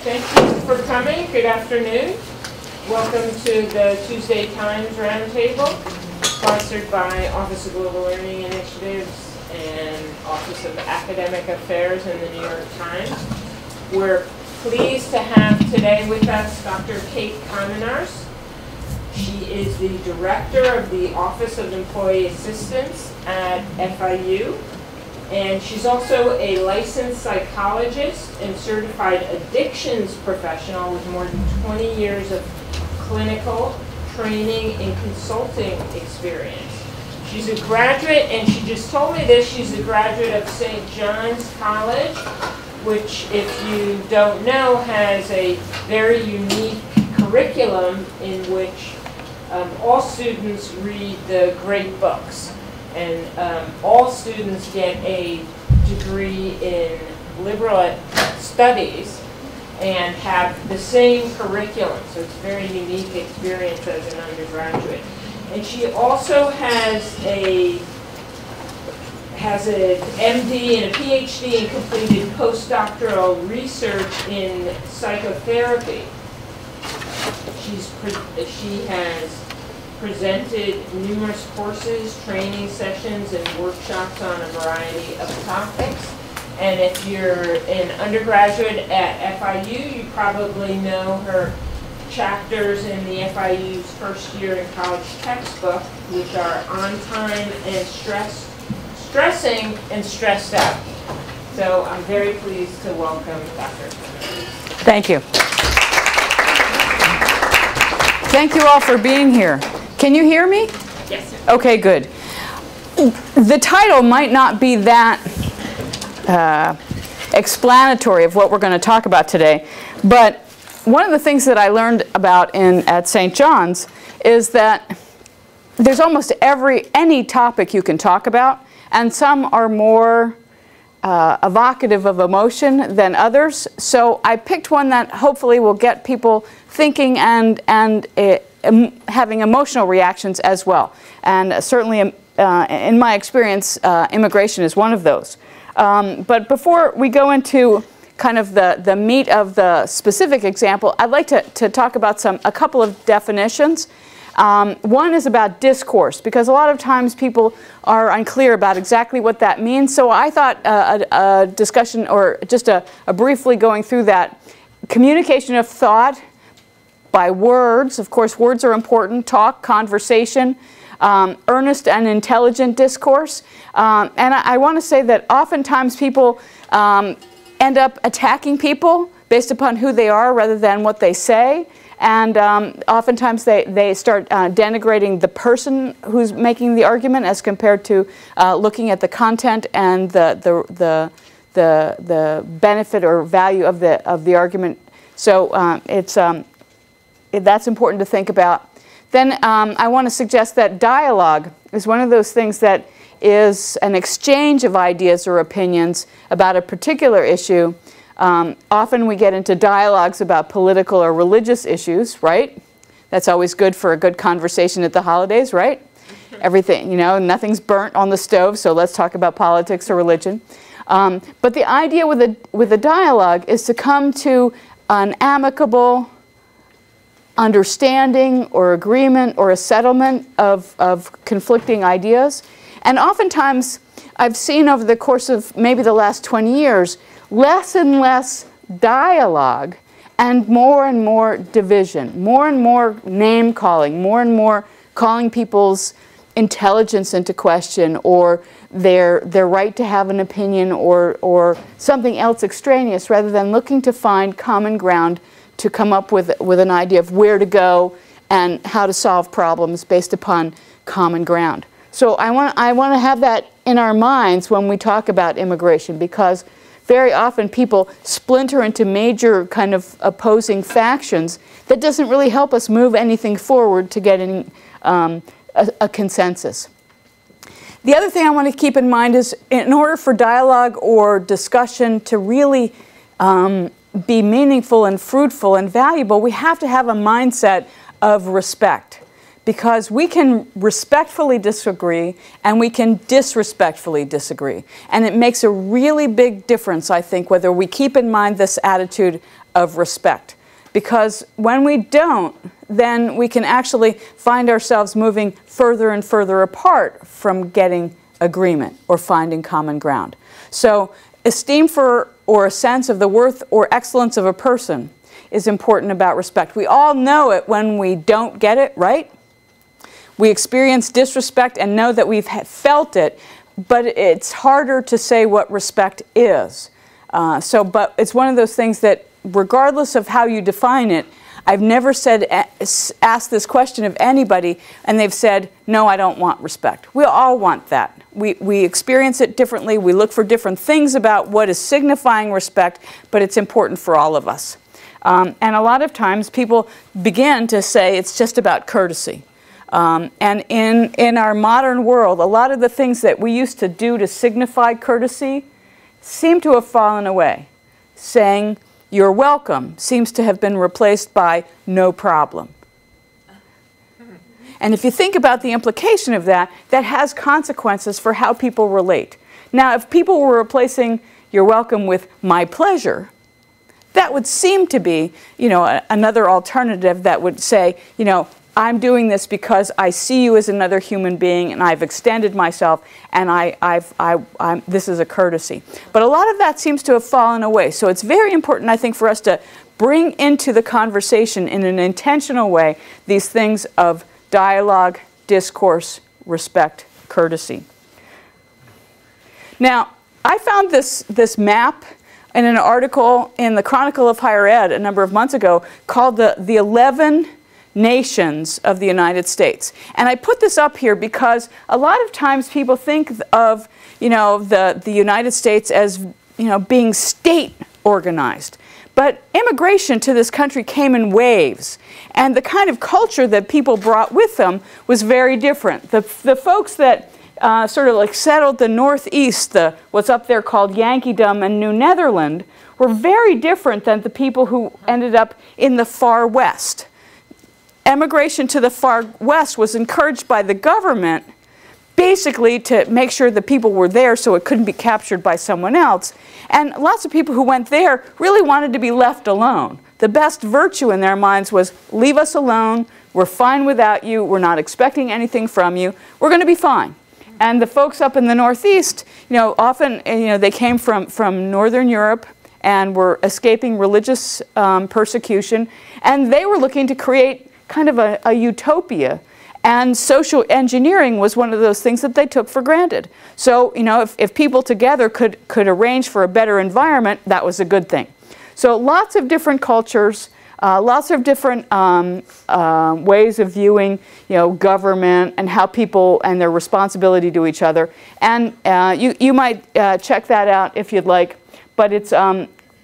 Thank you for coming. Good afternoon. Welcome to the Tuesday Times Roundtable, sponsored by Office of Global Learning Initiatives and Office of Academic Affairs in the New York Times. We're pleased to have today with us Dr. Kominars. She is the Director of the Office of Employee Assistance at FIU. And she's also a licensed psychologist and certified addictions professional with more than 20 years of clinical training and consulting experience. She's a graduate, and she just told me this, she's a graduate of St. John's College, which, if you don't know, has a very unique curriculum in which all students read the great books. And all students get a degree in liberal studies and have the same curriculum. So it's a very unique experience as an undergraduate. And she also has an MD and a PhD and completed postdoctoral research in psychotherapy. She has presented numerous courses, training sessions, and workshops on a variety of topics. And if you're an undergraduate at FIU, you probably know her chapters in the FIU's first year in college textbook, which are On Time and Stressing and Stressed Out. So I'm very pleased to welcome Dr. Kominars. Thank you. Thank you all for being here. Can you hear me? Yes, sir. Okay, good. The title might not be that explanatory of what we're going to talk about today, but one of the things that I learned about at St. John's is that there's almost any topic you can talk about, and some are more evocative of emotion than others. So I picked one that hopefully will get people thinking and having emotional reactions as well. And certainly, in my experience, immigration is one of those. But before we go into kind of the meat of the specific example, I'd like to talk about a couple of definitions. One is about discourse, because a lot of times people are unclear about exactly what that means. So I thought a discussion, or just a briefly going through that, communication of thought by words. Of course, words are important. Talk, conversation, earnest and intelligent discourse. And I want to say that oftentimes people end up attacking people based upon who they are rather than what they say. And oftentimes they start denigrating the person who's making the argument as compared to looking at the content and the benefit or value of the argument. So that's important to think about. Then I want to suggest that dialogue is one of those things that is an exchange of ideas or opinions about a particular issue. Often we get into dialogues about political or religious issues, right? That's always good for a good conversation at the holidays, right? Everything, nothing's burnt on the stove, so let's talk about politics or religion. But the idea with a dialogue is to come to an amicable understanding or agreement or a settlement of conflicting ideas. And oftentimes, I've seen over the course of maybe the last 20 years, less and less dialogue and more division, more and more name calling, more and more calling people's intelligence into question, or their right to have an opinion, or something else extraneous, rather than looking to find common ground to come up with an idea of where to go and how to solve problems based upon common ground. So I want to have that in our minds when we talk about immigration, because very often people splinter into major kind of opposing factions that doesn't really help us move anything forward to getting a consensus. The other thing I want to keep in mind is, in order for dialogue or discussion to really be meaningful and fruitful and valuable, we have to have a mindset of respect. Because we can respectfully disagree and we can disrespectfully disagree. And it makes a really big difference, I think, whether we keep in mind this attitude of respect. Because when we don't, then we can actually find ourselves moving further and further apart from getting agreement or finding common ground. So esteem for or a sense of the worth or excellence of a person is important about respect. We all know it when we don't get it, right? We experience disrespect and know that we've felt it, but it's harder to say what respect is. But it's one of those things that regardless of how you define it, I've never asked this question of anybody and they've said, no, I don't want respect. We all want that. We experience it differently. We look for different things about what is signifying respect, but it's important for all of us. And a lot of times people begin to say it's just about courtesy. And in our modern world, a lot of the things that we used to do to signify courtesy seem to have fallen away. Saying, "You're welcome," seems to have been replaced by "no problem." And if you think about the implication of that, that has consequences for how people relate. Now, if people were replacing "you're welcome" with "my pleasure," that would seem to be, another alternative that would say, I'm doing this because I see you as another human being and I've extended myself and this is a courtesy. But a lot of that seems to have fallen away. So it's very important, I think, for us to bring into the conversation in an intentional way these things of dialogue, discourse, respect, courtesy. Now, I found this map in an article in the Chronicle of Higher Ed a number of months ago called the 11 Nations of the United States. And I put this up here because a lot of times people think of the United States as being state organized. But immigration to this country came in waves. And the kind of culture that people brought with them was very different. The folks that sort of like settled the Northeast, what's up there called Yankeedom and New Netherland, were very different than the people who ended up in the far west. Emigration to the far west was encouraged by the government basically to make sure the people were there so it couldn't be captured by someone else. And lots of people who went there really wanted to be left alone. The best virtue in their minds was, leave us alone, we're fine without you, we're not expecting anything from you, we're going to be fine. And the folks up in the Northeast, often they came from Northern Europe and were escaping religious persecution, and they were looking to create kind of a utopia. And social engineering was one of those things that they took for granted. So, if people together could arrange for a better environment, that was a good thing. So lots of different cultures, lots of different ways of viewing, government and how people and their responsibility to each other. And you might check that out if you'd like. But it's,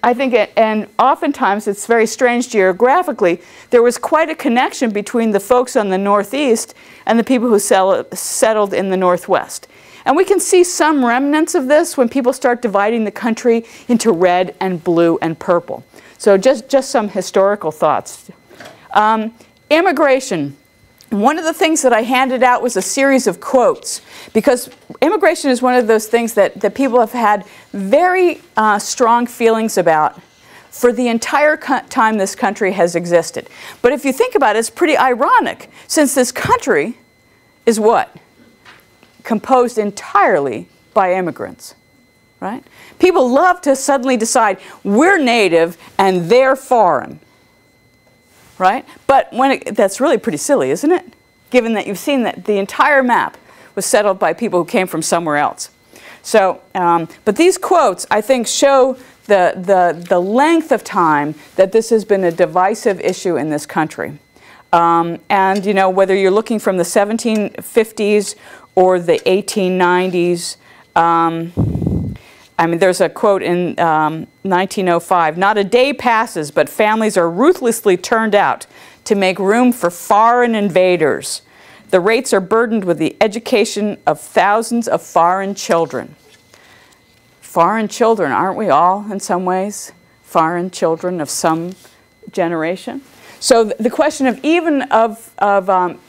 I think, and oftentimes it's very strange geographically, there was quite a connection between the folks on the Northeast and the people who settled in the Northwest. And we can see some remnants of this when people start dividing the country into red and blue and purple. So just some historical thoughts. Immigration. One of the things that I handed out was a series of quotes, because immigration is one of those things that people have had very strong feelings about for the entire time this country has existed. But if you think about it, it's pretty ironic, since this country is what? Composed entirely by immigrants, right? People love to suddenly decide we're native and they're foreign. Right? But that's really pretty silly, isn't it? Given that you've seen that the entire map was settled by people who came from somewhere else. So, but these quotes, I think, show the length of time that this has been a divisive issue in this country. And, whether you're looking from the 1750s or the 1890s, there's a quote in 1905, "Not a day passes, but families are ruthlessly turned out to make room for foreign invaders. The rates are burdened with the education of thousands of foreign children." Foreign children, aren't we all in some ways? Foreign children of some generation. So the question of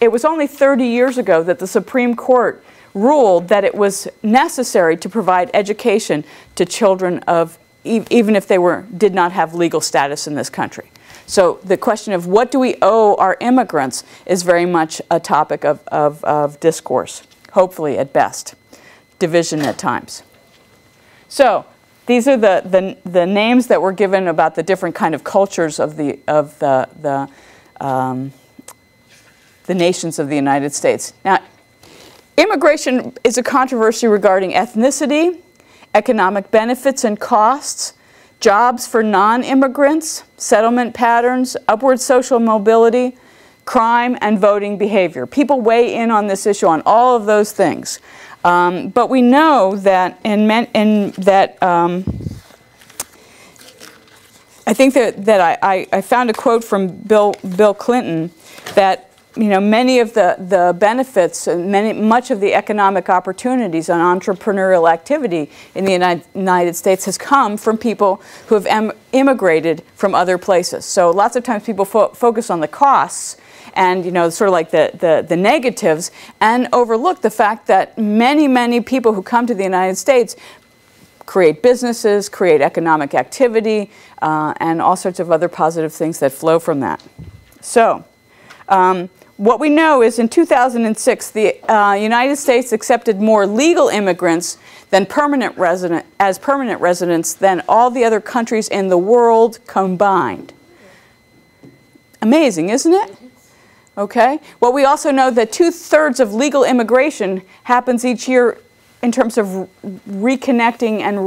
it was only 30 years ago that the Supreme Court ruled that it was necessary to provide education to children of even if they did not have legal status in this country. So the question of what do we owe our immigrants is very much a topic of discourse, hopefully at best, division at times. So these are the names that were given about the different kind of cultures of the nations of the United States. Now, immigration is a controversy regarding ethnicity, economic benefits and costs, jobs for non-immigrants, settlement patterns, upward social mobility, crime, and voting behavior. People weigh in on this issue on all of those things. But we know that I think that I found a quote from Bill Clinton that many of the benefits and much of the economic opportunities on entrepreneurial activity in the United States has come from people who have immigrated from other places. So lots of times people focus on the costs and sort of like the negatives, and overlook the fact that many people who come to the United States create businesses, create economic activity, and all sorts of other positive things that flow from that. So what we know is in 2006, the United States accepted more legal immigrants than permanent residents than all the other countries in the world combined. Amazing, isn't it? Okay. Well, we also know that 2/3 of legal immigration happens each year in terms of reconnecting and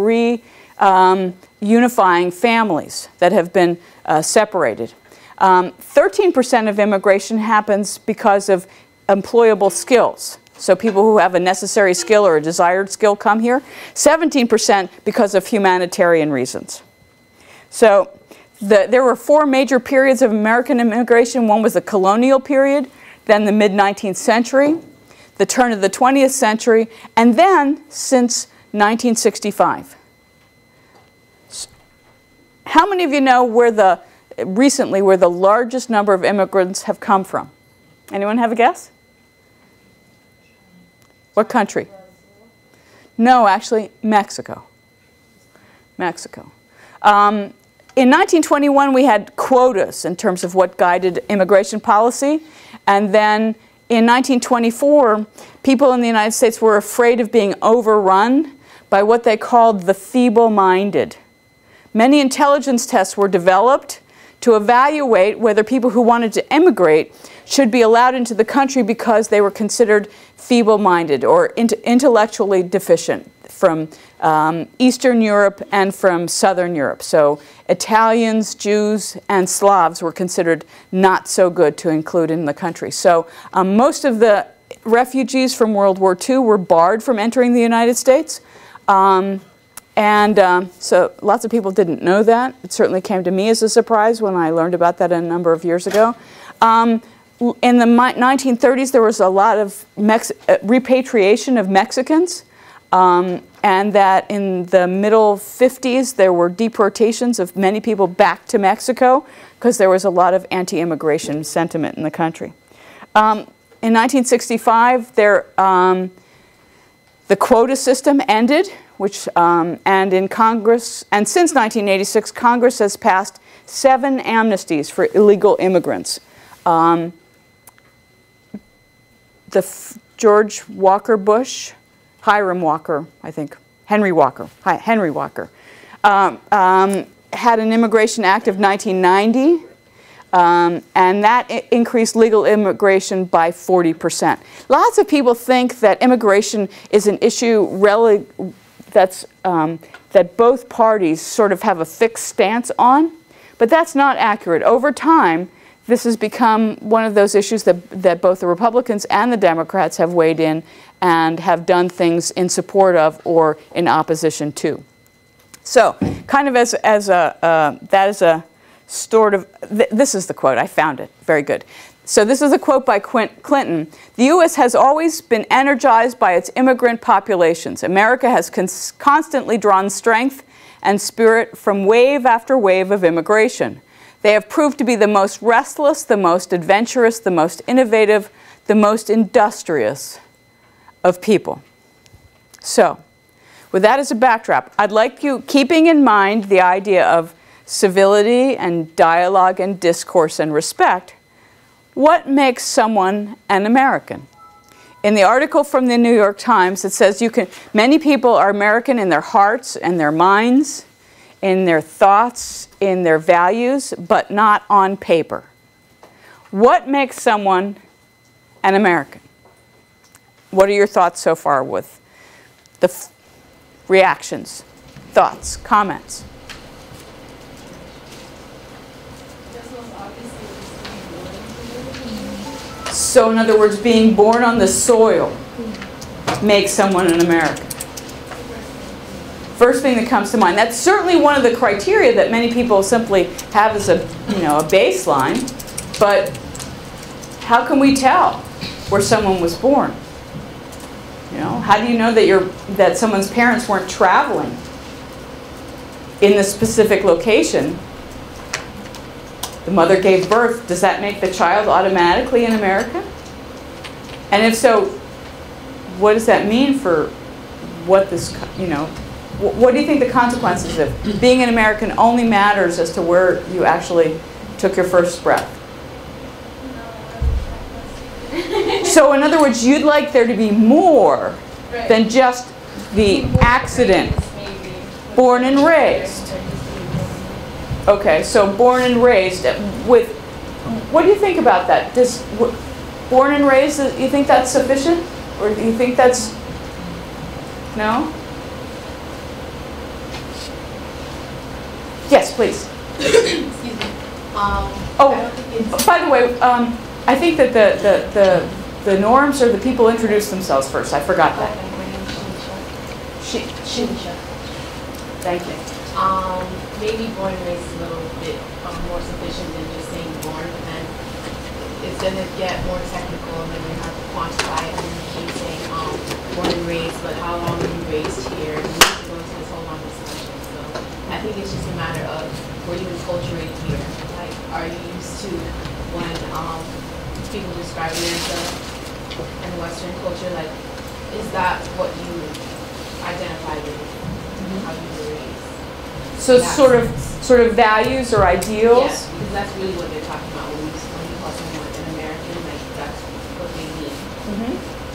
reunifying families that have been separated. 13% of immigration happens because of employable skills. So people who have a necessary skill or a desired skill come here. 17% because of humanitarian reasons. So there were 4 major periods of American immigration. One was the colonial period, then the mid-19th century, the turn of the 20th century, and then since 1965. How many of you know recently where the largest number of immigrants have come from? Anyone have a guess? What country? No, actually, Mexico. Mexico. In 1921, we had quotas in terms of what guided immigration policy. And then in 1924, people in the United States were afraid of being overrun by what they called the feeble-minded. Many intelligence tests were developed to evaluate whether people who wanted to immigrate should be allowed into the country because they were considered feeble-minded or intellectually deficient from Eastern Europe and from Southern Europe. So Italians, Jews, and Slavs were considered not so good to include in the country. So most of the refugees from World War II were barred from entering the United States. So lots of people didn't know that. It certainly came to me as a surprise when I learned about that a number of years ago. In the 1930s, there was a lot of repatriation of Mexicans, and that in the middle 50s, there were deportations of many people back to Mexico because there was a lot of anti-immigration sentiment in the country. In 1965, the quota system ended, and in Congress, and since 1986, Congress has passed 7 amnesties for illegal immigrants. George Walker Bush, Hiram Walker, I think, Henry Walker, had an Immigration Act of 1990, and that increased legal immigration by 40%. Lots of people think that immigration is an issue that both parties sort of have a fixed stance on, but that's not accurate. Over time, this has become one of those issues that both the Republicans and the Democrats have weighed in and have done things in support of or in opposition to. So, kind of that is a sort of, this is the quote, I found it, very good. So this is a quote by Clinton. "The U.S. has always been energized by its immigrant populations. America has constantly drawn strength and spirit from wave after wave of immigration. They have proved to be the most restless, the most adventurous, the most innovative, the most industrious of people." So, with that as a backdrop, I'd like you, keeping in mind the idea of civility and dialogue and discourse and respect, what makes someone an American? In the article from the New York Times, it says many people are American in their hearts and their minds, in their thoughts, in their values, but not on paper. What makes someone an American? What are your thoughts so far with the reactions, thoughts, comments? So in other words, being born on the soil makes someone an American. First thing that comes to mind. That's certainly one of the criteria that many people simply have as a baseline. But how can we tell where someone was born? How do you know that someone's parents weren't traveling in the specific location? The mother gave birth. Does that make the child automatically an American? And if so, what does that mean for what this, what do you think the consequences of being an American only matters as to where you actually took your first breath? So in other words, you'd like there to be more than just the accident. Born and raised. Okay, so born and raised with, what do you think about that? Born and raised, you think that's sufficient? Or do you think that's, no? Yes, please. Excuse me. By the way, I think that the norms or the people introduce themselves first. I forgot that. Okay, my name is Shinsha. Thank you. Maybe born and raised is a little bit more sufficient than just saying born, but then it's going to get more technical and then we have to quantify it and then keep saying born and raised, but how long were you raised here? And we need to go into this whole long discussion. So I think it's just a matter of were you enculturated here? Like, are you used to when people describe you in Western culture, like, is that what you identify with? How you were raised? So sort of values or ideals? Yes, because that's really what they're talking about when you call someone an American, like that's what they mean.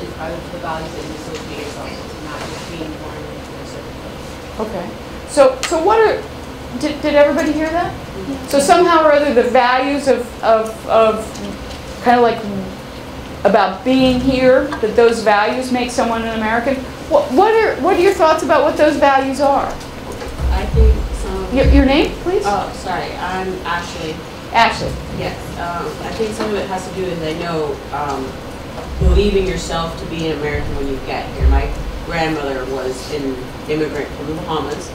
It's part of the values that you associate yourself with, not just being born in a certain place. Okay. So what are, did everybody hear that? So somehow or other the values of kind of like about being here, that those values make someone an American. What are your thoughts about what those values are? I think Your name, please? Oh, sorry. I'm Ashley. Ashley. Yes. I think some of it has to do with, I know, believing yourself to be an American when you get here. My grandmother was an immigrant from the Bahamas,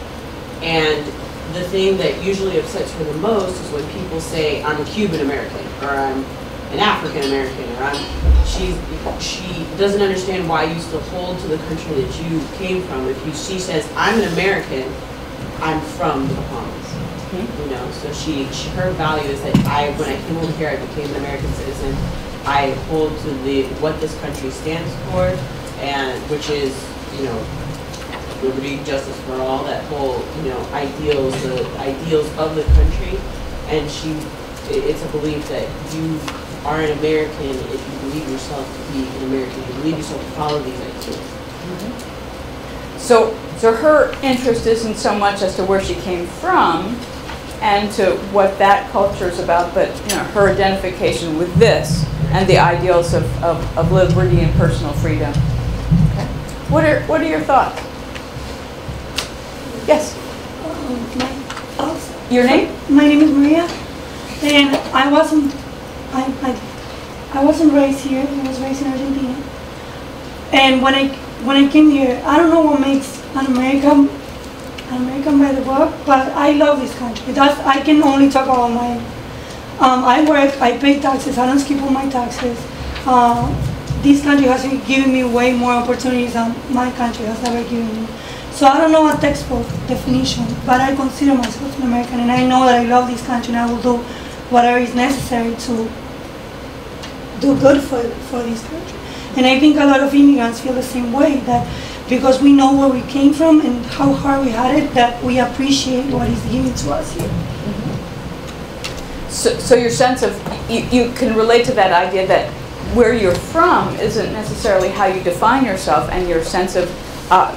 and the thing that usually upsets her the most is when people say, I'm a Cuban American, or I'm an African American, or she doesn't understand why you still hold to the country that you came from. She says, I'm an American, I'm from the Bahamas. So her value is that when I came over here, I became an American citizen. I hold to what this country stands for, and which is, liberty, justice for all, that whole, ideals, the ideals of the country. And it's a belief that you are an American if you believe yourself to be an American. You believe yourself to follow these ideals. So her interest isn't so much as to where she came from and to what that culture is about, but her identification with this and the ideals of liberty and personal freedom. Okay. What are your thoughts? Yes. Your name? My name is Maria, and I wasn't raised here. I was raised in Argentina. And when I came here, I don't know what makes an American by the book, but I love this country. I can only talk about mine. I work, I pay taxes, I don't skip all my taxes. This country has given me way more opportunities than my country has ever given me. So I don't know a textbook definition, but I consider myself an American, and I know that I love this country, and I will do whatever is necessary to do good for this country. And I think a lot of immigrants feel the same way, that because we know where we came from and how hard we had it, that we appreciate what he's giving to us here. So your sense of, you can relate to that idea that where you're from isn't necessarily how you define yourself, and your sense of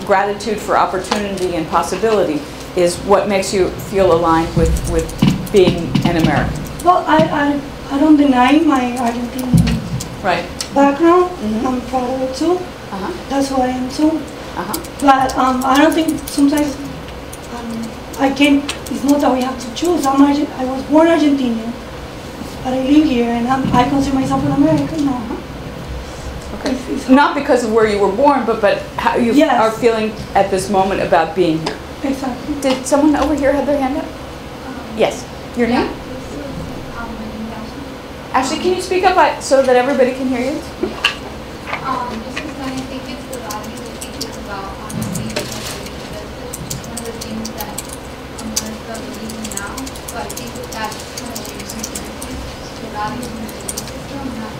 gratitude for opportunity and possibility is what makes you feel aligned with being an American. Well, I don't deny my Argentinian background. I'm proud of it too. That's who I am too. But I don't think sometimes it's not that we have to choose. I was born Argentinian, but I live here and I consider myself an American now. Okay. Not because of where you were born, but how you are feeling at this moment about being here. Exactly. Did someone over here have their hand up? Yes. Your name? Ashley, can you speak up so that everybody can hear you? Just because I think it's the value that teaches about honesty and integrity. That's one of the things that America believes in now. So I think that's kind of what you're saying. The values in the belief system, not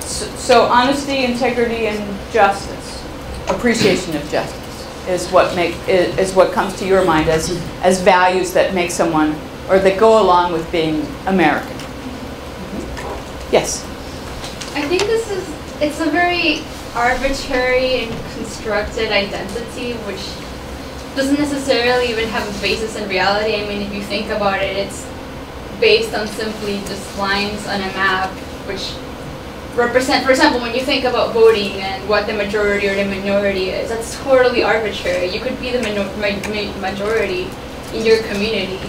something So honesty, integrity, and justice, appreciation of justice, is what comes to your mind as values that make someone, or that go along with being American. Yes. I think it's a very arbitrary and constructed identity, which doesn't necessarily even have a basis in reality. I mean, if you think about it, it's based on simply just lines on a map, which represent, for example, when you think about voting and what the majority or the minority is, that's totally arbitrary. You could be the majority in your community,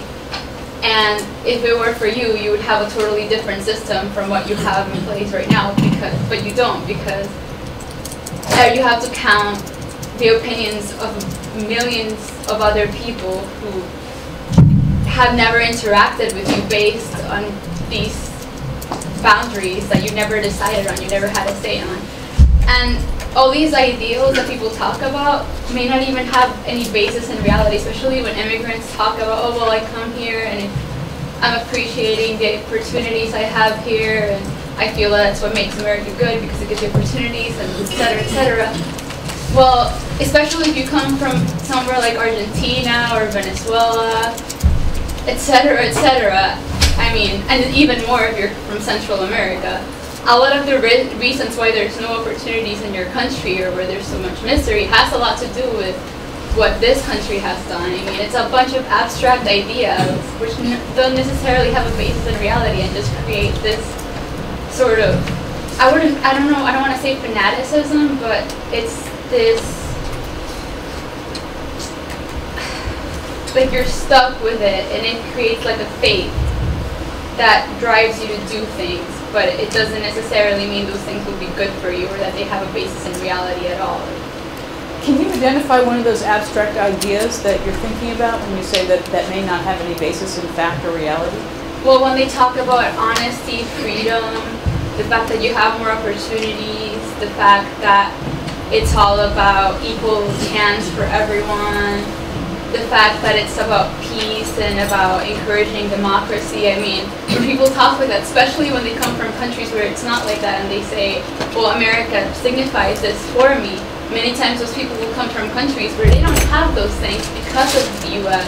and if it were for you, you would have a totally different system from what you have in place right now, but you don't, because you have to count the opinions of millions of other people who have never interacted with you based on these boundaries that you never decided on, you never had a say on. And all these ideals that people talk about may not even have any basis in reality, especially when immigrants talk about, oh, well, I come here and I'm appreciating the opportunities I have here, and I feel that's what makes America good because it gives you opportunities, and et cetera, et cetera. Well, especially if you come from somewhere like Argentina or Venezuela, et cetera, I mean, and even more if you're from Central America. A lot of the reasons why there's no opportunities in your country or where there's so much misery has a lot to do with what this country has done. I mean, it's a bunch of abstract ideas which don't necessarily have a basis in reality and just create this sort of, I don't want to say fanaticism, but it's this, like you're stuck with it and it creates like a faith that drives you to do things, but it doesn't necessarily mean those things will be good for you or that they have a basis in reality at all. Can you identify one of those abstract ideas that you're thinking about when you say that that may not have any basis in fact or reality? Well, when they talk about honesty, freedom, the fact that you have more opportunities, the fact that it's all about equal chance for everyone, the fact that it's about peace and about encouraging democracy. I mean, when people talk like that, especially when they come from countries where it's not like that and they say, well, America signifies this for me, many times those people will come from countries where they don't have those things because of the US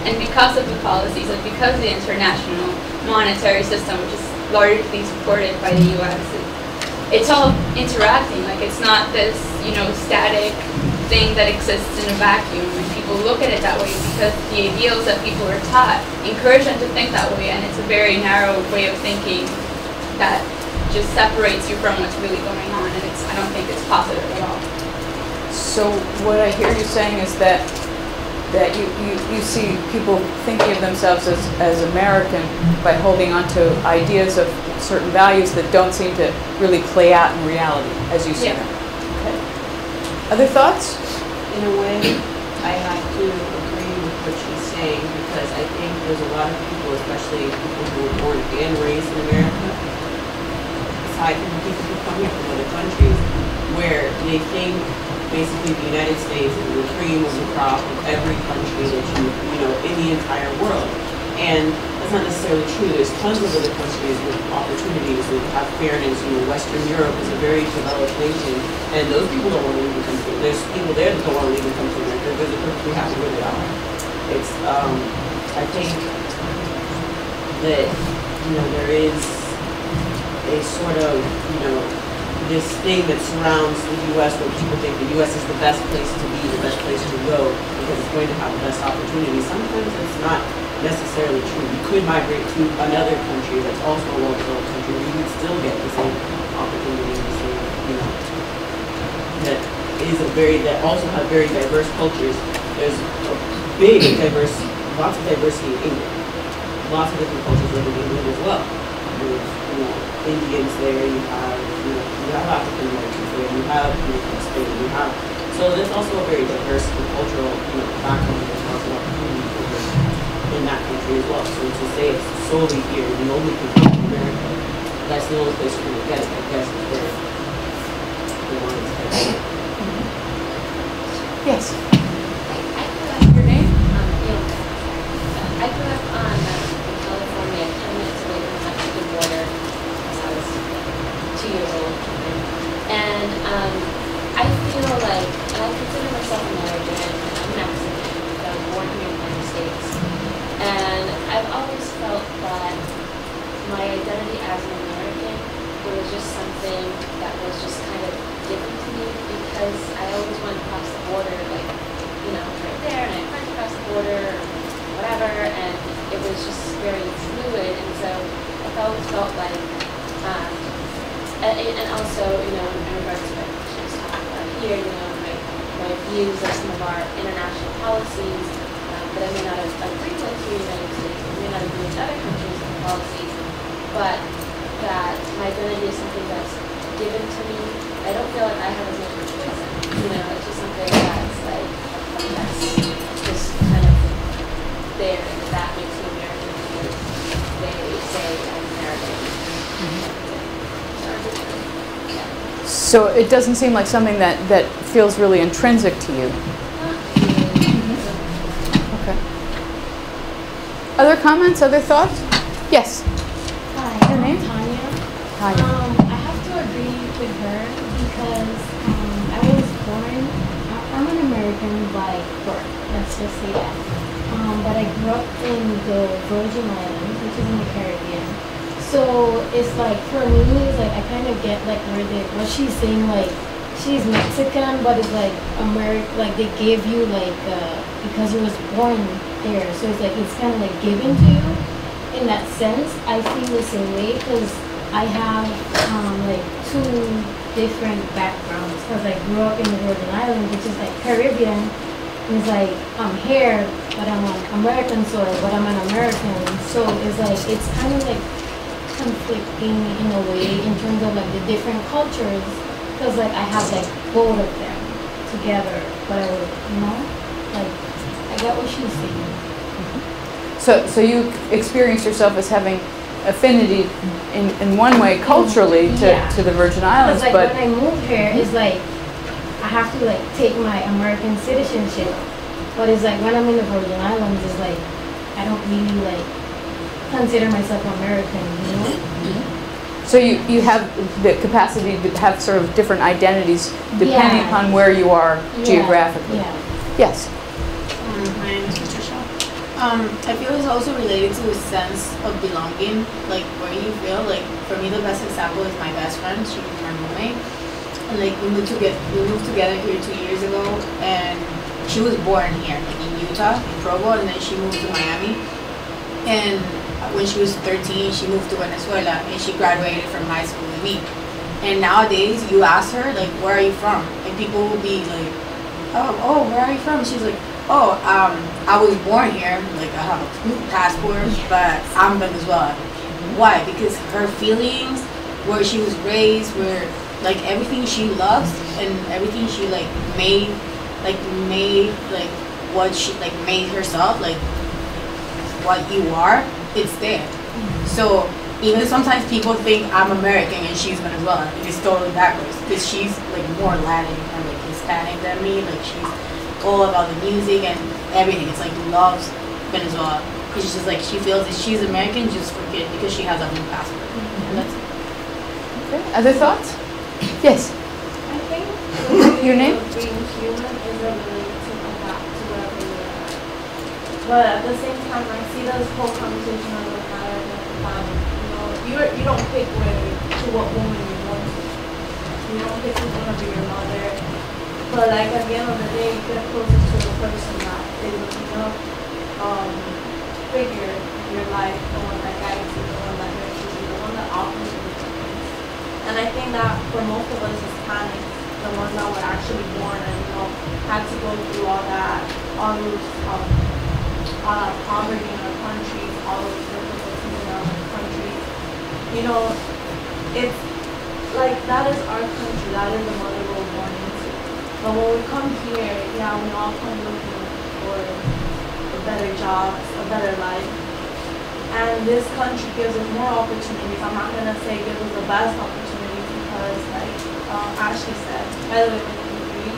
and because of the policies and because of the international monetary system, which is largely supported by the US. It's all interacting, like it's not this, static thing that exists in a vacuum, and people look at it that way because the ideals that people are taught encourage them to think that way, and it's a very narrow way of thinking that just separates you from what's really going on, and I don't think it's positive at all. So what I hear you saying is that you see people thinking of themselves as American by holding on to ideas of certain values that don't seem to really play out in reality as you see them. Okay. Other thoughts? In a way, I have to agree with what she's saying because I think there's a lot of people, especially people who were born and raised in America, aside from people who come here from other countries, where they think basically the United States is the cream of the crop of every country that in the entire world. And that's not necessarily true. There's tons of other countries with opportunities that have fairness. You know, Western Europe is a very developed nation, and those people don't want to leave the country. There's people there that don't want to leave the country. They're perfectly happy where they are. It's, I think that, you know, there is a sort of, you know, this thing that surrounds the U.S. where people think the U.S. is the best place to be, the best place to go, because it's going to have the best opportunities. Sometimes it's not necessarily true. You could migrate to another country that's also a well-developed country where you would still get the same opportunities, the same, you know, that also have very diverse cultures. There's a big lots of diversity in England. Lots of different cultures live in England as well. There's, you know, Indians there, you have African Americans there, you have people from Spain, so there's also a very diverse cultural, you know, background and lots of opportunities in that country as well. So to say it's solely here, the only country in America, that's the only place you're going to get it, I guess, is there. Yes. Your name? I grew up in California, 10 minutes away from the Mexican border as I was 2 years old. And I feel like, and I consider myself American, I'm Mexican, I was born here in the United States. And I've always felt that my identity as an American was just something that was just kind of given to me because I always wanted to cross the border, like, you know, right there, and I had friends across the border, or whatever, and it was just very fluid, and so I've always felt like, and also, you know, in regards to what she was talking about here, you know, my views of some of our international policies that I may not have agreed with here in the United States, I may not agree with other countries' policies, but that my identity is something that's given to me. I don't feel like I have as much of a choice in it. You know, it's just something that's like, that's just kind of there, and that makes me American because they say I'm American. So it doesn't seem like something that feels really intrinsic to you. Okay. Other comments, other thoughts? Yes. Hi, Your name? Tanya. Tanya. I have to agree with her because I was born, I'm an American by birth, let's just say that. But I grew up in the Virgin Islands, which is in the Caribbean. So it's like, for me, it's like I kind of get like what she's saying, like she's Mexican, but it's like like they gave you like, because you was born there. So it's like, it's kind of like given to you. In that sense, I feel the same way because I have like two different backgrounds because I grew up in the Virgin Islands, which is like Caribbean. And it's like I'm here, but I'm on American soil, but I'm an American. So it's like it's kind of like conflicting in a way in terms of like the different cultures because like I have like both of them together, but I would, you know, like I get what she's saying. So you experience yourself as having affinity in one way culturally to the Virgin Islands, like but when I moved here, it's like I have to like take my American citizenship, but it's like when I'm in the Virgin Islands, it's like I don't really like consider myself American, you know? So you have the capacity to have sort of different identities depending upon where you are geographically. Yeah. Yes. My name is Patricia. I feel it's also related to a sense of belonging, like where you feel like, for me the best example is my best friend. She's my roommate, and like we moved together here 2 years ago, and she was born here, like in Utah, in Provo, and then she moved to Miami. And when she was 13, she moved to Venezuela, and she graduated from high school with me. And nowadays, you ask her like, "Where are you from?" and people will be like, "Oh, where are you from?" She's like, "Oh, I was born here, like I have a passport, but I'm Venezuelan." Why? Because her feelings, where she was raised, where like everything she loves and everything she like made what she like made herself, like what you are, it's there. So even sometimes people think I'm American and she's Venezuelan, it's totally backwards because she's like more Latin and like Hispanic than me. Like she's all about the music and everything. It's like loves Venezuela. It's just like she feels that she's American just because she has a blue passport. And that's Okay. Other thoughts? Yes. I think Your name? being human is a ability to adapt to wherever you are. But at the same time, I see this whole conversation as a matter of you don't pick to what woman you want to. You don't pick who's gonna be your mother. But like at the end of the day, you get closer to the person that is enough figure in your life, the one that guides you, the one that nurtures you, the one that offers you the things. And I think that for most of us Hispanics, the ones that were actually born and had to go through all those poverty in our countries, all those difficulties in our countries, it's like that is our country, that is the mother we were born into. But when we come here, we all come looking for better jobs, a better life. And this country gives us more opportunities. I'm not going to say gives us the best opportunities because like Ashley said, by the way,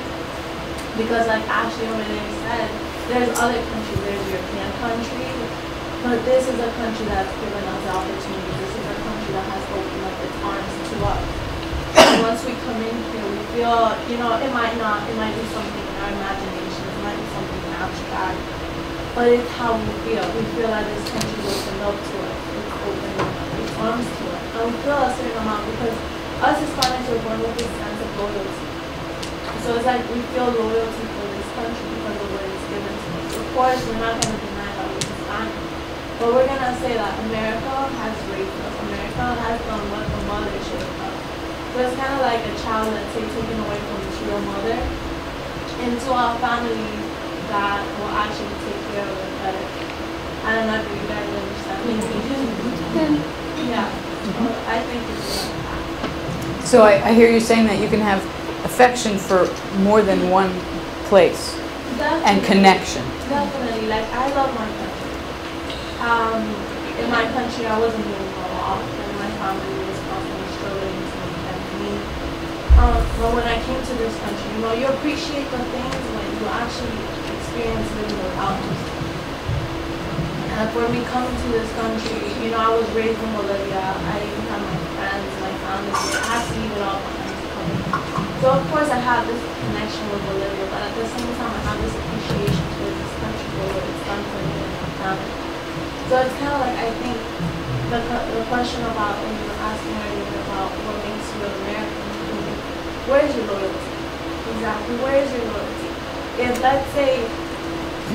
because like Ashley over there said, there's other countries, there's European countries, but this is a country that's given us the opportunity. This is a country that has opened up its arms to us. And once we come in here, we feel, it might be something in our imagination, it might be something abstract, but it's how we feel. We feel that this country is opened up to us. It's opened up its arms to us. And we feel a certain amount because us Hispanics were born with this sense of loyalty. So it's like we feel loyalty for this country because of what it's given to us. Of course, we're not going to deny that we're Hispanic, but we're going to say that America has raised us. America has done what the mother should have done. So it's kind of like a child that's taken away from its real mother into a family that will actually take care of it better. I don't know if you guys understand. Yeah, I think it's like that. So I hear you saying that you can have affection for more than one place and connection. Definitely. Like, I love my country. In my country, I wasn't doing well off, and my family was constantly struggling to defend me. But when I came to this country, you appreciate the things when you actually experience living without them. And for me coming to this country, I was raised in Bolivia. I even have my friends, my family. I had to leave it all behind to come in. So of course I have this connection with Bolivia, but at the same time I have this appreciation for this country for what it's done for me and my family. So it's kind of like, I think the question about when you were asking earlier about what makes you an American, where is your loyalty? Exactly, where is your loyalty? If let's say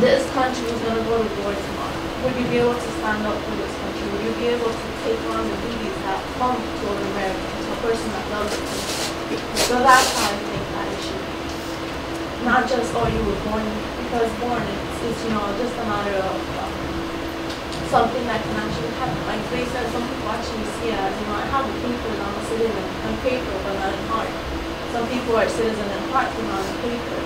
this country was going to go to war tomorrow, would you be able to stand up for this country? Would you be able to take on the duties that come to an American, to a person that loves the country? So that's how I think that it should be. Not just, you were born, because born it's just a matter of something that can actually happen. Like they said, some people actually see it as, I have a paper and I'm a citizen on paper, but not in heart. Some people are citizen in heart, but not in paper.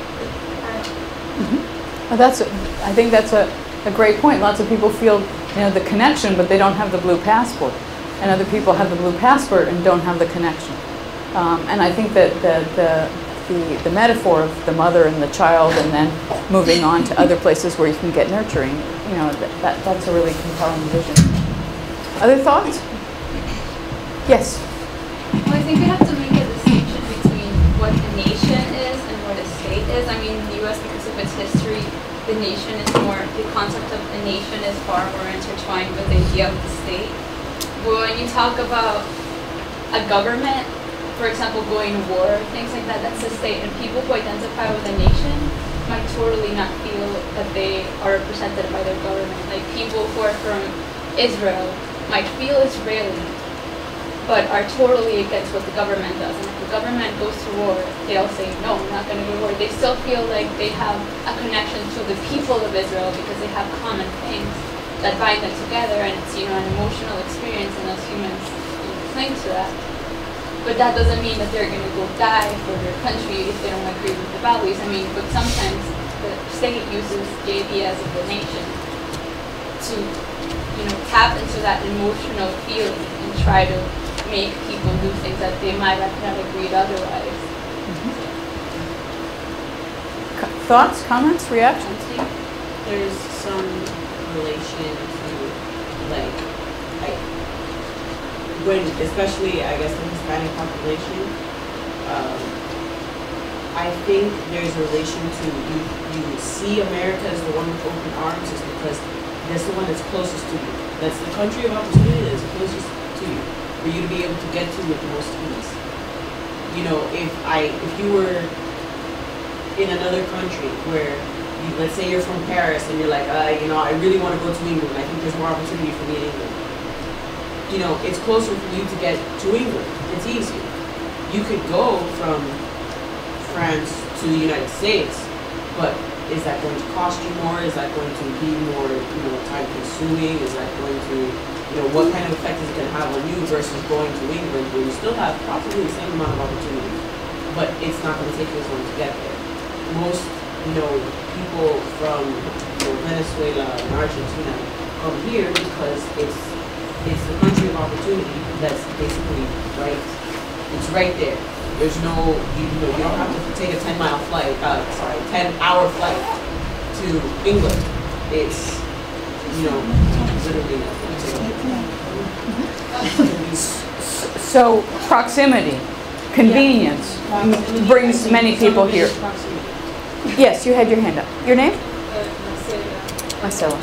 I think that's a great point. Lots of people feel the connection, but they don't have the blue passport, and other people have the blue passport and don't have the connection. And I think that the metaphor of the mother and the child, and then moving on to other places where you can get nurturing, that's a really compelling vision. Other thoughts? Yes. Well, I think we have to make a distinction between what a nation is and what a state is. I mean, in the U.S., because of its history, the concept of a nation is far more intertwined with the idea of the state. But when you talk about a government, for example, going to war, things like that, that's a state. And people who identify with a nation might totally not feel that they are represented by their government. Like people who are from Israel might feel Israeli, but are totally against what the government does. And if the government goes to war, they'll say, no, I'm not going to go to war. They still feel like they have a connection to the people of Israel because they have common things that bind them together, and it's an emotional experience, and as humans cling to that. But that doesn't mean that they're going to go die for their country if they don't agree with the values. I mean, but sometimes the state uses the ideas of the nation to, tap into that emotional feeling and try to make people do things that they might have not agreed otherwise. Thoughts, comments, reactions? I think there's some relation to like, when, especially, I guess, the Hispanic population, I think there's a relation to you see America as the one with open arms is because that's the one that's closest to you. That's the country of opportunity that's closest to you, for you to be able to get to with the most ease. You know, if you were in another country where, let's say you're from Paris and you're like, you know, I really want to go to England. I think there's more opportunity for me in England. You know, it's closer for you to get to England. It's easier. You could go from France to the United States, but is that going to cost you more? Is that going to be more, you know, time consuming? Is that going to, you know, what kind of effect is it going to have on you versus going to England where you still have probably the same amount of opportunity, but it's not going to take you as long to get there. Most, you know, people from, you know, Venezuela and Argentina come here because it's the country of opportunity that's basically right. It's right there. There's no, you don't have to take a 10-hour flight to England. It's, you know, literally nothing. So proximity, convenience brings many people here. Yes, you had your hand up. Your name? Marcella.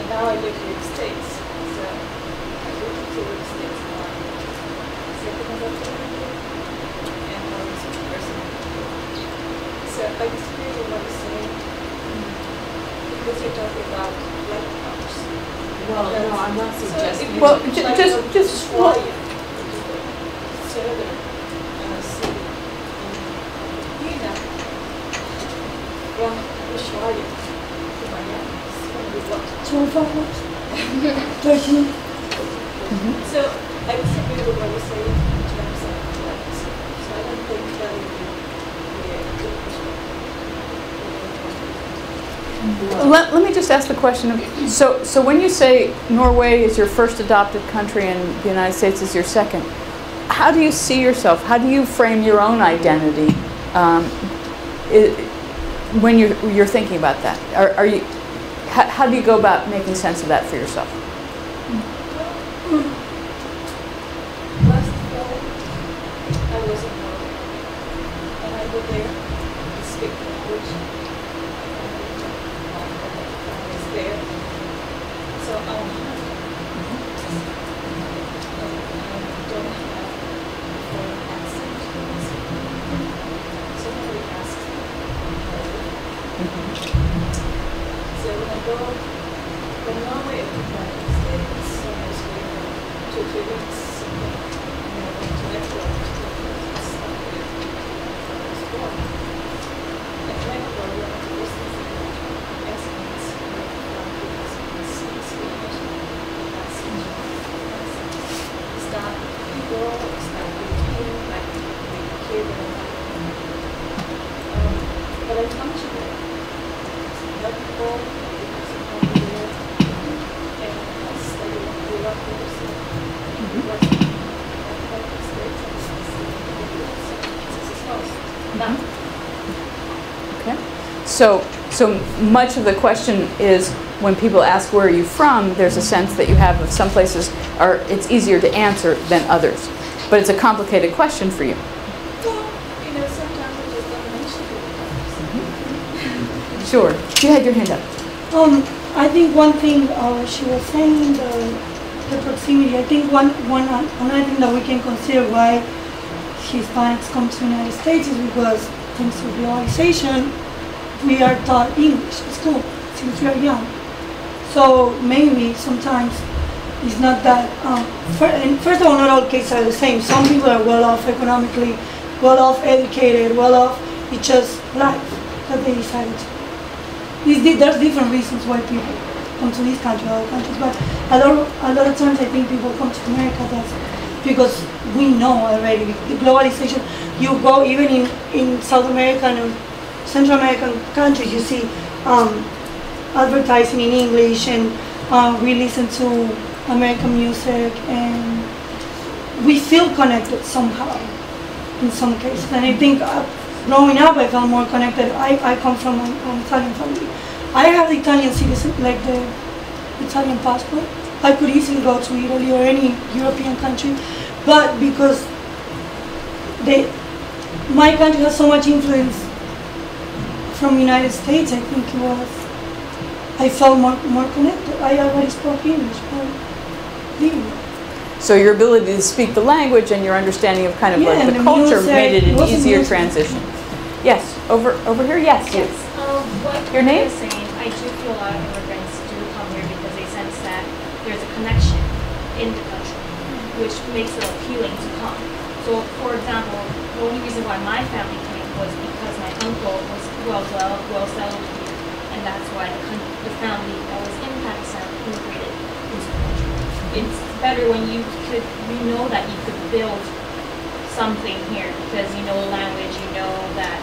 Now I live in the States, so I go to the States more second opportunity and more personal. So I disagree with what you're saying because you're talking about light powers. Well, no, I'm not suggesting. Well, just fly southern city in Argentina from Ushuaia to Miami. 12 hours. 13. So I disagree with what you're saying in terms of flights. So I don't think that would be a good perspective. Let me just ask the question of, so when you say Norway is your first adopted country and the United States is your second, how do you see yourself? How do you frame your own identity when you're thinking about that? Are you, how do you go about making sense of that for yourself? Last fall, I was in Norway, and I go there to speak the language. I was there, so I don't have a foreign accent. So nobody asks me. So when I go from Norway to the United States, so I was here 2-3 weeks, and I went to Ecuador to start with first born. At Ecuador, we went to business excellence, start people, start European, like here, but I function there. Not people, because of how we live, and I study what we love to do, so what I States and Okay. So much of the question is when people ask where are you from, there's a sense that you have of some places it's easier to answer than others. But it's a complicated question for you. well, you know, sometimes I just don't mention it. Sure. You had your hand up. I think one thing she was saying, the proximity. I think another thing that we can consider why Hispanics come to the United States is because thanks to globalization, we are taught English at school since we are young. So maybe sometimes it's not that. First of all, not all cases are the same. Some people are well off economically, well off educated, well off. It's just life that they decided to. There's different reasons why people come to this country or other countries, but a lot of times I think people come to America that's because we know already the globalization. You go even in South American and Central American countries, you see advertising in English, and we listen to American music, and we feel connected somehow in some cases. And I think growing up, I felt more connected. I come from an Italian family. I have the Italian citizen, like the Italian passport. I could easily go to Italy or any European country, but because my country has so much influence from the United States, I think I felt more connected. I already spoke English, but legally. So your ability to speak the language and your understanding of kind of like the culture made it an easier transition. Yes, over here, yes. Yes. What Your name? you're saying, I do feel a lot of immigrants do come here because they sense that there's a connection in the country, which makes it appealing to come. So, for example, the only reason why my family came was because my uncle was well settled here, and that's why the family that was in Pakistan immigrated into the country. It's better when you know that you could build something here because you know the language, you know that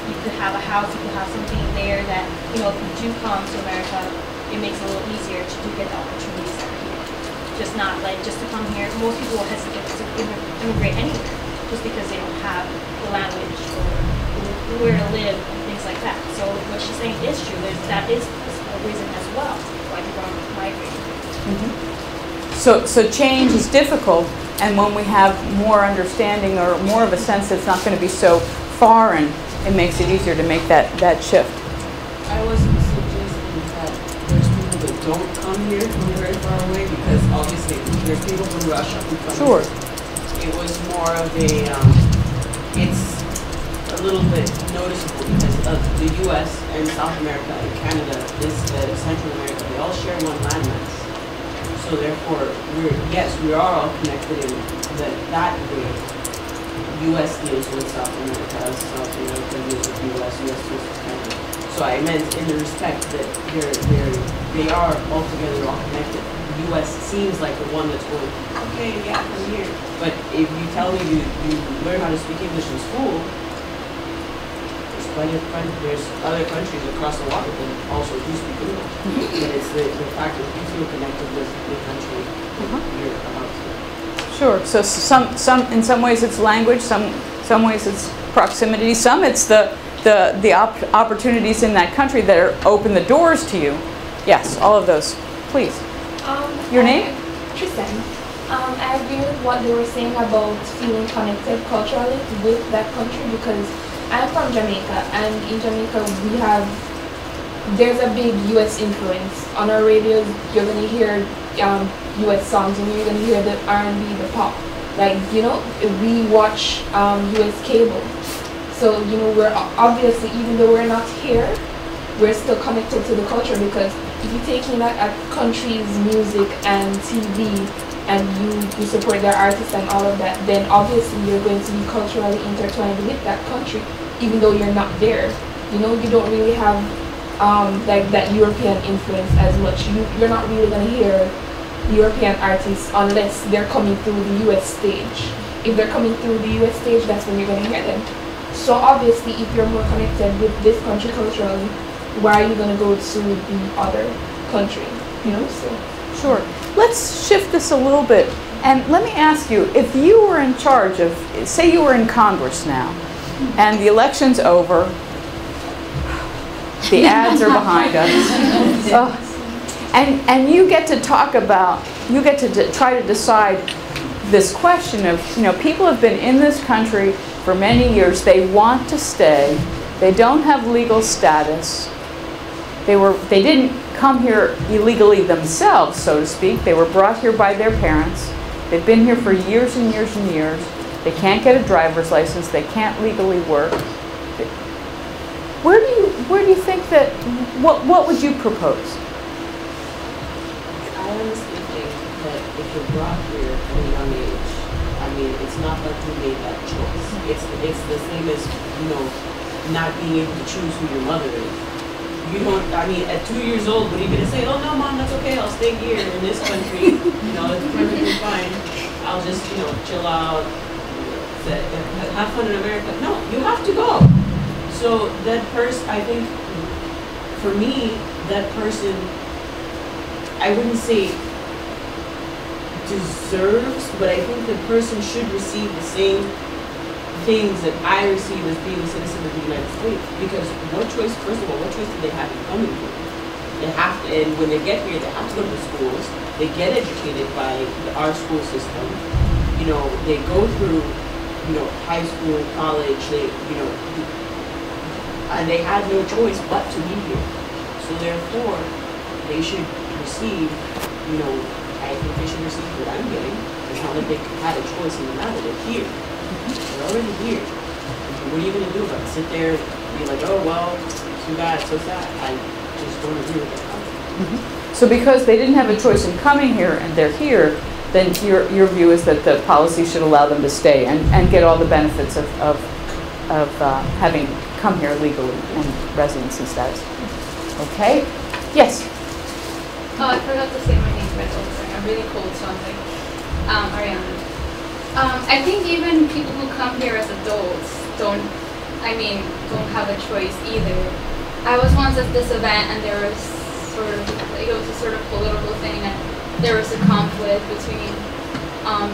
you could have a house, you could have something there that, if you do come to America, it makes it a little easier to get the opportunities that are here. Just not like, just to come here, most people will hesitate to immigrate anywhere just because they don't have the language or where to live and things like that. So what she's saying is true. That is a reason as well why people are migrating. Mm-hmm. So change is difficult, and when we have more understanding or more of a sense that it's not going to be so foreign, it makes it easier to make that shift. I wasn't suggesting that there's people that don't come here from very far away, because obviously there's people from Russia who come Sure. here. It was more of a, it's a little bit noticeable because of the U.S. and South America and Canada, Central America, they all share one landmass. So therefore, we are all connected in that way. U.S. deals with South America, South America deals with U.S. deals with Canada. So I meant in the respect that they are altogether all connected. The U.S. seems like the one that's going, okay, yeah, I'm here. But if you tell me you learn how to speak English in school, there's other countries across the water that also do speak English. But it's the fact that you feel connected with the country you're about to. Sure. So in some ways it's language, some ways it's proximity, some it's the opportunities in that country that open the doors to you. Yes, all of those. Please. Your name? Tristan. I agree with what they were saying about feeling connected culturally with that country, because I'm from Jamaica, and in Jamaica there's a big U.S. influence. On our radios, you're going to hear U.S. songs, and you're going to hear the R&B, the pop. Like, we watch U.S. cable. So, we're obviously, even though we're not here, we're still connected to the culture, because if you take in a country's music and TV, and you support their artists and all of that, then obviously you're going to be culturally intertwined with that country, even though you're not there. You don't really have like that European influence as much. You're not really going to hear European artists unless they're coming through the US stage. If they're coming through the US stage, that's when you're going to hear them. So obviously, if you're more connected with this country culturally, why are you going to go to the other country? So. Sure. Let's shift this a little bit. And let me ask you, if you were in charge of, say you were in Congress now, and the election's over, the ads are behind us, and you get to talk about, you get to try to decide this question of, people have been in this country for many years, they want to stay, they don't have legal status, they didn't come here illegally themselves, so to speak. They were brought here by their parents. They've been here for years and years and years. They can't get a driver's license. They can't legally work. Where do you think that? What would you propose? I honestly think that if you're brought here at a young age, it's not like you made that choice. It's the same as not being able to choose who your mother is. You don't, at 2 years old, what are you going to say? Oh, no, Mom, that's okay. I'll stay here in this country. It's perfectly fine. I'll just, chill out, have fun in America. No, you have to go. So that person, I think, for me, that person, I wouldn't say deserves, but I think the person should receive the same things that I receive as being a citizen of the United States. Because what choice, first of all, what choice do they have in coming here? They have to, and when they get here, they have to go to schools. They get educated by our school system. You know, they go through, you know, high school, college, they, you know, and they have no choice but to be here. So therefore, they should receive, you know, I think they should receive what I'm getting. It's not like they had a choice in the matter. They're here. They're already here. What are you going to do about it? Sit there and be like, oh, well, too bad, so sad. I just don't agree with that. So because they didn't have a choice in coming here and they're here, then your view is that the policy should allow them to stay and get all the benefits of having come here legally and residency status. Okay? Yes? Oh, I forgot to say my name, but I'm really cold, so I'm like, Ariana. I think even people who come here as adults don't have a choice either. I was once at this event and there was it was a sort of political thing, and there was a conflict between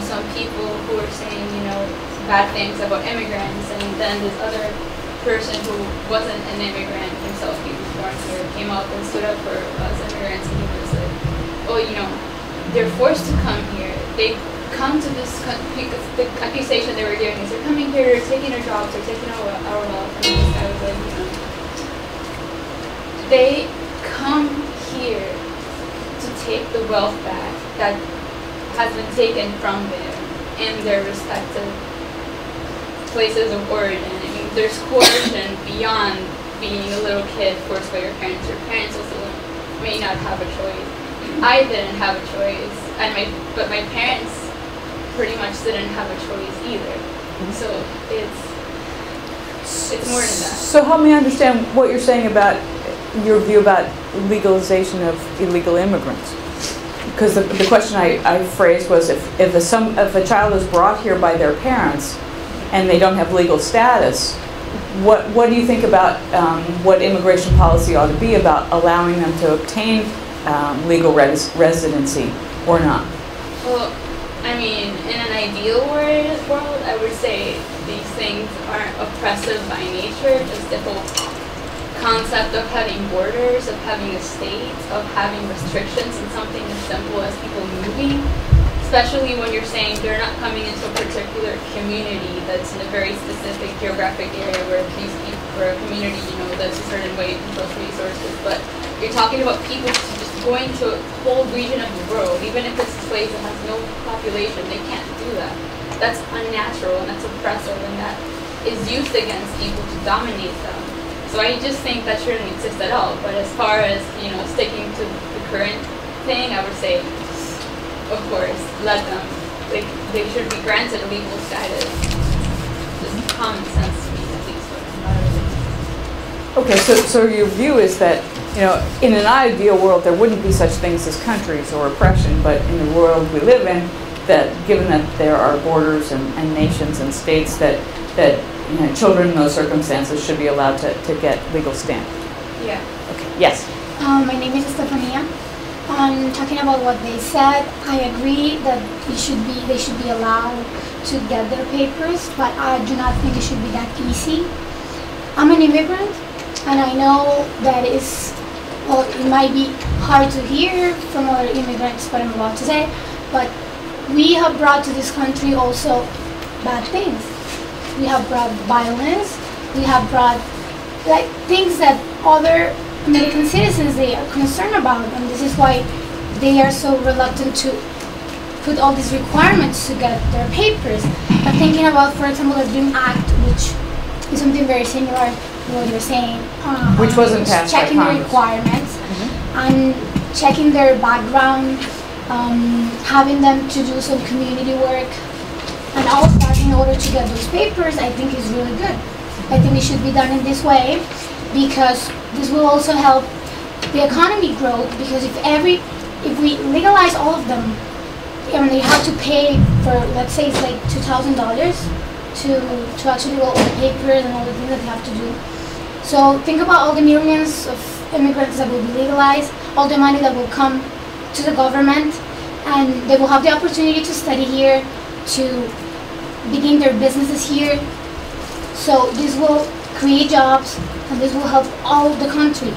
some people who were saying, you know, bad things about immigrants, and then this other person who wasn't an immigrant himself, he was born here, came up and stood up for us immigrants, and he was like, oh, you know, they're forced to come here. They come to this country because the accusation they were giving is they're coming here, they're taking our jobs, they're taking our wealth, and this guy was like, you know, they come here to take the wealth back that has been taken from them in their respective places of origin. I mean, there's coercion beyond being a little kid forced by your parents. Your parents also may not have a choice. I didn't have a choice, but my parents pretty much didn't have a choice either. So it's more than that. So help me understand what you're saying about your view about legalization of illegal immigrants. Because the question I phrased was if a child is brought here by their parents and they don't have legal status, what do you think about what immigration policy ought to be about allowing them to obtain legal residency or not? Well, I mean, in an ideal world, I would say these things aren't oppressive by nature. Just the whole concept of having borders, of having a state, of having restrictions, and something as simple as people moving, especially when you're saying they're not coming into a particular community that's in a very specific geographic area where these people, for a community, you know, that's a certain way it controls resources, but you're talking about people just going to a whole region of the world, even if it's a place that has no population, they can't do that. That's unnatural and that's oppressive, and that is used against people to dominate them. So I just think that shouldn't exist at all. But as far as, you know, sticking to the current thing, I would say, of course, let them. They should be granted legal status. Just common sense to me, at least. Okay, so your view is that, you know, in an ideal world, there wouldn't be such things as countries or oppression, but in the world we live in, that given that there are borders and nations and states that you know, children in those circumstances should be allowed to get legal stand. Yeah. Okay. Yes. My name is Estefania. Talking about what they said, I agree that they should be allowed to get their papers, but I do not think it should be that easy. I'm an immigrant, and I know that it might be hard to hear from other immigrants what I'm about to say, but we have brought to this country also bad things. We have brought violence, we have brought like things that other American citizens, they are concerned about, and this is why they are so reluctant to put all these requirements to get their papers. But thinking about, for example, the DREAM Act, which is something very similar to what you're saying. Which wasn't passed by Checking the requirements and checking their background, having them to do some community work, and all of that in order to get those papers, I think is really good. I think it should be done in this way because this will also help the economy grow, because if we legalize all of them, and they have to pay for, let's say it's like $2,000 to actually get all the papers and all the things that they have to do. So think about all the millions of immigrants that will be legalized, all the money that will come to the government, and they will have the opportunity to study here, to begin their businesses here. So this will create jobs, and this will help all the country.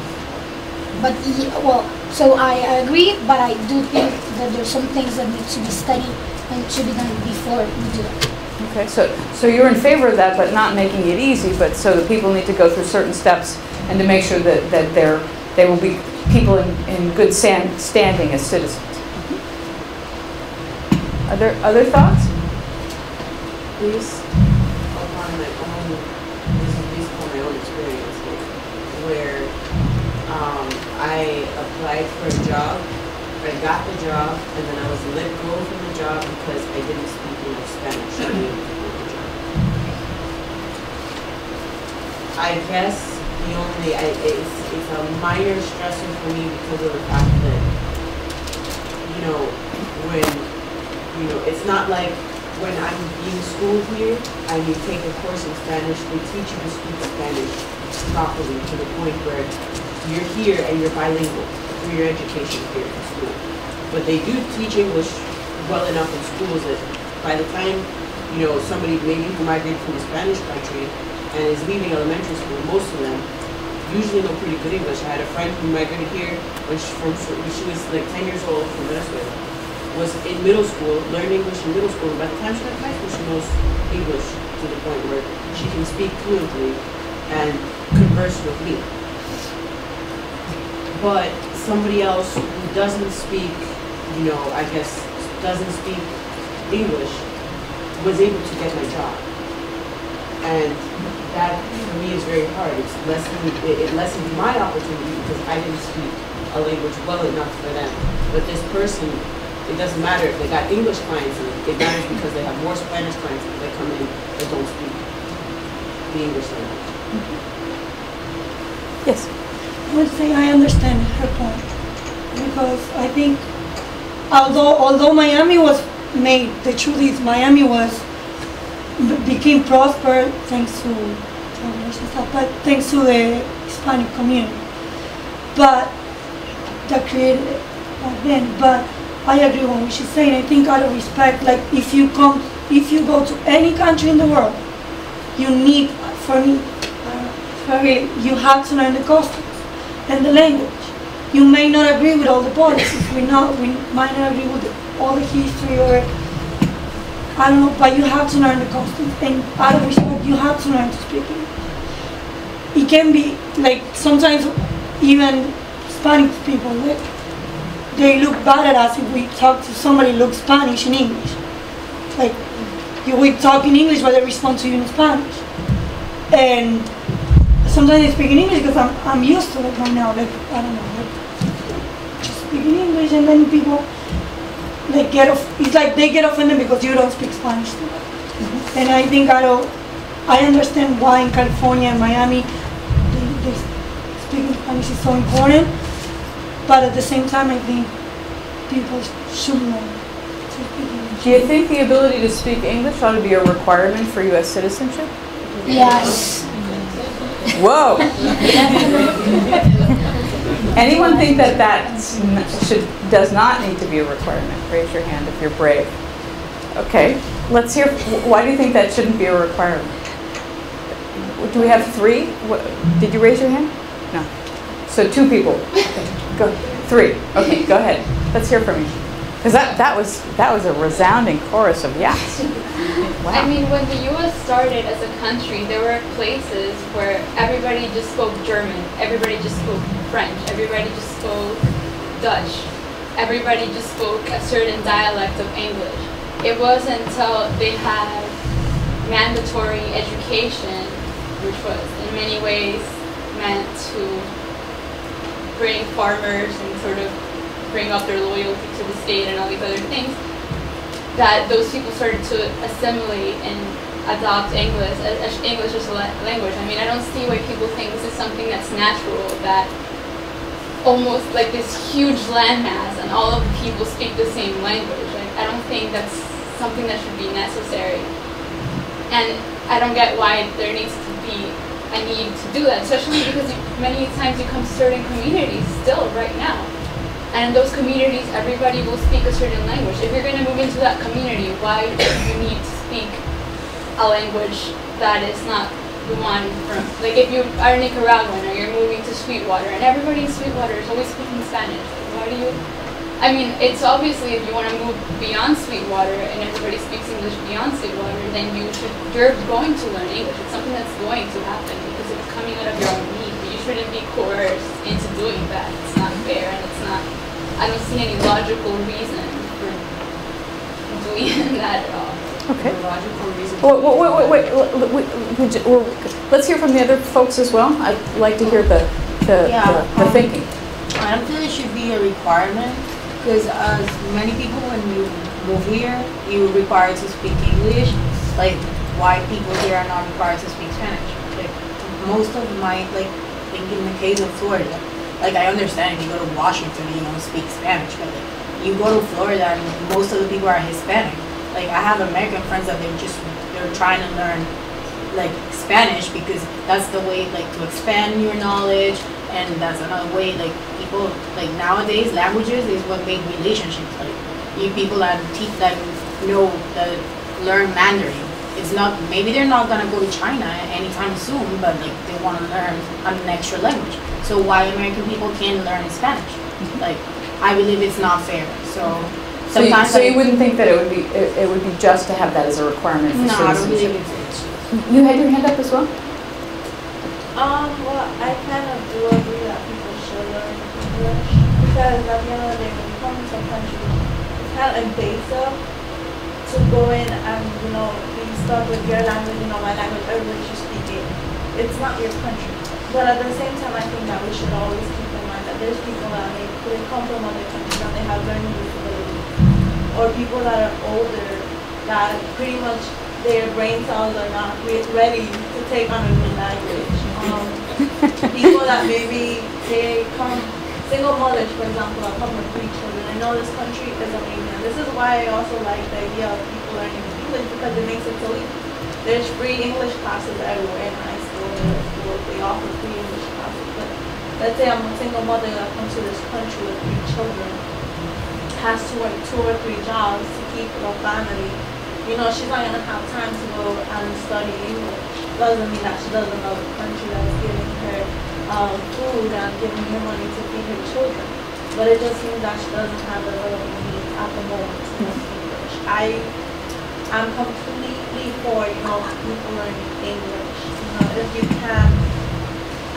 But well, so I agree, but I do think that there's some things that need to be studied and should be done before we do it. Okay, so you're in favor of that, but not making it easy, but so that people need to go through certain steps and to make sure that they will be people in good standing as citizens. Other thoughts? Please, upon my own, this is based on my own experience, where I applied for a job, I got the job, and then I was let go from the job because I didn't speak enough Spanish to be able to do the job. I guess the only, it's a minor stressor for me because of the fact that, when, it's not like when I'm being schooled here, and you take a course in Spanish, they teach you to speak Spanish properly to the point where you're here and you're bilingual through your education here in school. But they do teach English well enough in schools that by the time, somebody maybe who migrated from a Spanish country and is leaving elementary school, most of them usually know pretty good English. I had a friend who migrated here when she was like 10 years old from Venezuela, was in middle school, learned English in middle school, and by the time she left high school, she knows English to the point where she can speak fluently and converse with me. But somebody else who doesn't speak, doesn't speak English, was able to get my job. And that, for me, is very hard. It lessened my opportunity because I didn't speak a language well enough for them. But this person, it doesn't matter if they got English clients, it matters because they have more Spanish clients that come in that don't speak the English language. Yes. I would say I understand her point, because I think although Miami was made, the truth is Miami became prosper thanks to the Hispanic community, but that created it back then. But I agree with what she's saying. I think out of respect, like if you go to any country in the world, you need, you have to learn the customs and the language. You may not agree with all the policies. We might not agree with all the history, or I don't know, but you have to learn the customs, and out of respect, you have to learn to speak English. It can be like sometimes even Hispanic people, they look bad at us if we talk to somebody who looks Spanish in English. Like we talk in English, but they respond to you in Spanish. And sometimes I speak in English because I'm used to it right now. Like I don't know, just speaking English, and then people it's like they get offended because you don't speak Spanish to them. Mm-hmm. And I think I understand why in California and Miami they speaking Spanish is so important. But at the same time, I think people should learn to speak English. Do you think the ability to speak English ought to be a requirement for U.S. citizenship? Yes. Whoa! Anyone think that does not need to be a requirement? Raise your hand if you're brave. Okay, let's hear. Why do you think that shouldn't be a requirement? Do we have three? Did you raise your hand? No. So two people. Okay, go. Three. Okay, go ahead. Let's hear from you. Because that was a resounding chorus of yes. Wow. I mean, when the U.S. started as a country, there were places where everybody just spoke German, everybody just spoke French, everybody just spoke Dutch, everybody just spoke a certain dialect of English. It wasn't until they had mandatory education, which was in many ways meant to bring farmers and sort of bring up their loyalty to the state and all these other things, that those people started to assimilate and adopt English as a language. I mean, I don't see why people think this is something that's natural, that almost like this huge landmass and all of the people speak the same language. Like, I don't think that's something that should be necessary. And I don't get why there needs to be a need to do that, especially because many times you come to certain communities still right now And in those communities, everybody will speak a certain language. If you're going to move into that community, why do you need to speak a language that is not the one from, like if you are Nicaraguan or you're moving to Sweetwater and everybody in Sweetwater is always speaking Spanish, why do you, I mean, it's obviously if you want to move beyond Sweetwater and everybody speaks English beyond Sweetwater, then you're going to learn English. It's something that's going to happen because it's coming out of your own need, but you shouldn't be coerced into doing that. It's not fair and it's not, I don't see any logical reason for doing that at all. Okay. Logical reason. Let's hear from the other folks as well. I'd like to hear the thinking. I don't feel it should be a requirement because as many people when you move here, you're required to speak English. Like white people here are not required to speak Spanish. Like most of my, like, I think in the case of Florida, like I understand if you go to Washington, you don't speak Spanish, but like, you go to Florida and most of the people are Hispanic. Like I have American friends that they're trying to learn like Spanish because that's the way like to expand your knowledge, and that's another way like people like nowadays languages is what make relationships. Like you people that learn Mandarin. It's not, maybe they're not gonna go to China anytime soon, but like they want to learn an extra language. So why American people can't learn Spanish? Like I believe it's not fair. So sometimes you wouldn't think that it would be just to have that as a requirement for citizenship? No, I don't believe it's. You had your hand up as well? Well, I kind of do agree that people should learn English because at the end of the day, when you come into a country, it's kind of invasive to go in and, be stuck with your language, my language, everybody should speak it. It's not your country. But at the same time, I think that we should always keep in mind that there's people that they come from other countries and they have learning disabilities, or people that are older that pretty much their brain cells are not ready to take on a new language. People that maybe they come, single mothers, for example, that come with 3 children. I know this country is amazing. And this is why I also like the idea of people learning English because it makes it so easy. There's free English classes everywhere in high school, middle school. They offer free English classes. But let's say I'm a single mother that comes to this country with 3 children, has to work 2 or 3 jobs to keep her family. She's not going to have time to go and study English. Doesn't mean that she doesn't love the country that is giving her food and giving her money to feed her children. But it just means that she doesn't have the level of need at the moment to learn English. I'm completely for, people learning English. If you can.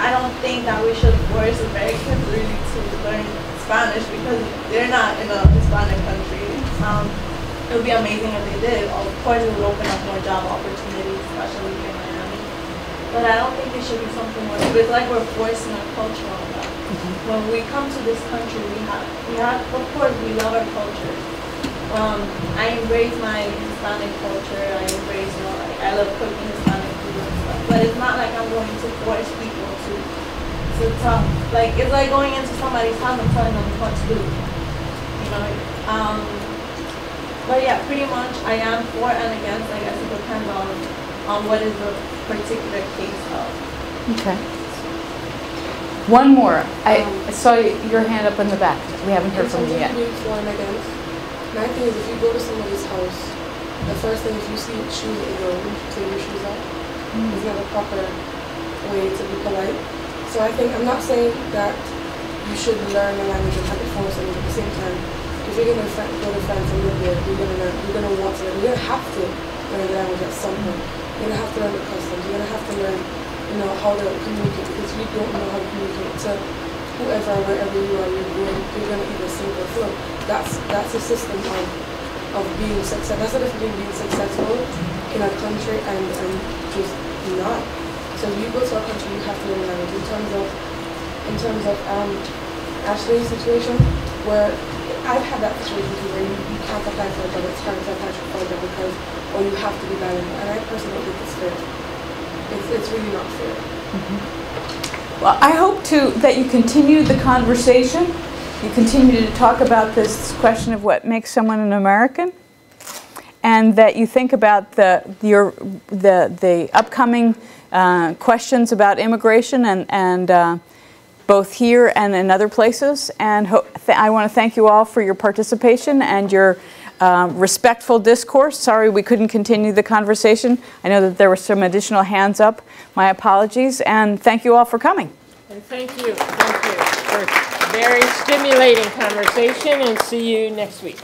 I don't think that we should force Americans really to learn Spanish because they're not in a Hispanic country. It would be amazing if they did. Of course, it would open up more job opportunities, especially here in Miami. But I don't think it should be something where it's like we're forcing our culture on them. When we come to this country, we have, of course, we love our culture. I embrace my Hispanic culture. I embrace, I love cooking Hispanic food and stuff. But it's not like I'm going to force people to talk. Like it's like going into somebody's house and telling them what to do. But yeah, pretty much I am for and against. I guess it depends on what is the particular case of. Okay. One more. I saw your hand up in the back. We haven't heard from you yet. For and against. My thing is, if you go to somebody's house, the first thing is you see shoes in your room, take your shoes off. It's not a proper way to be polite. So I think, I'm not saying that you should learn the language and have it force it, but at the same time, if you're going to go to France and live there, you're going to want to learn. You're going to have to learn the language at some point. You're going to have to learn the customs. You're going to have to learn, how to communicate because you don't know how to communicate to whoever, wherever you are, you're going to either sink or float. That's a system of being successful. That's the difference between being successful in a country and just not. So if you go to a country, you have to learn language. In terms of Ashley's situation, where I've had that situation too, where you can't apply for a job. It's hard to apply for a job because, you have to be bilingual. And I personally don't think it's fair. It's really not fair. Well, I hope that you continue the conversation. You continue to talk about this question of what makes someone an American, and that you think about the upcoming questions about immigration and both here and in other places. And I want to thank you all for your participation and your respectful discourse. Sorry we couldn't continue the conversation. I know that there were some additional hands up. My apologies. And thank you all for coming. And thank you for a very stimulating conversation, and see you next week.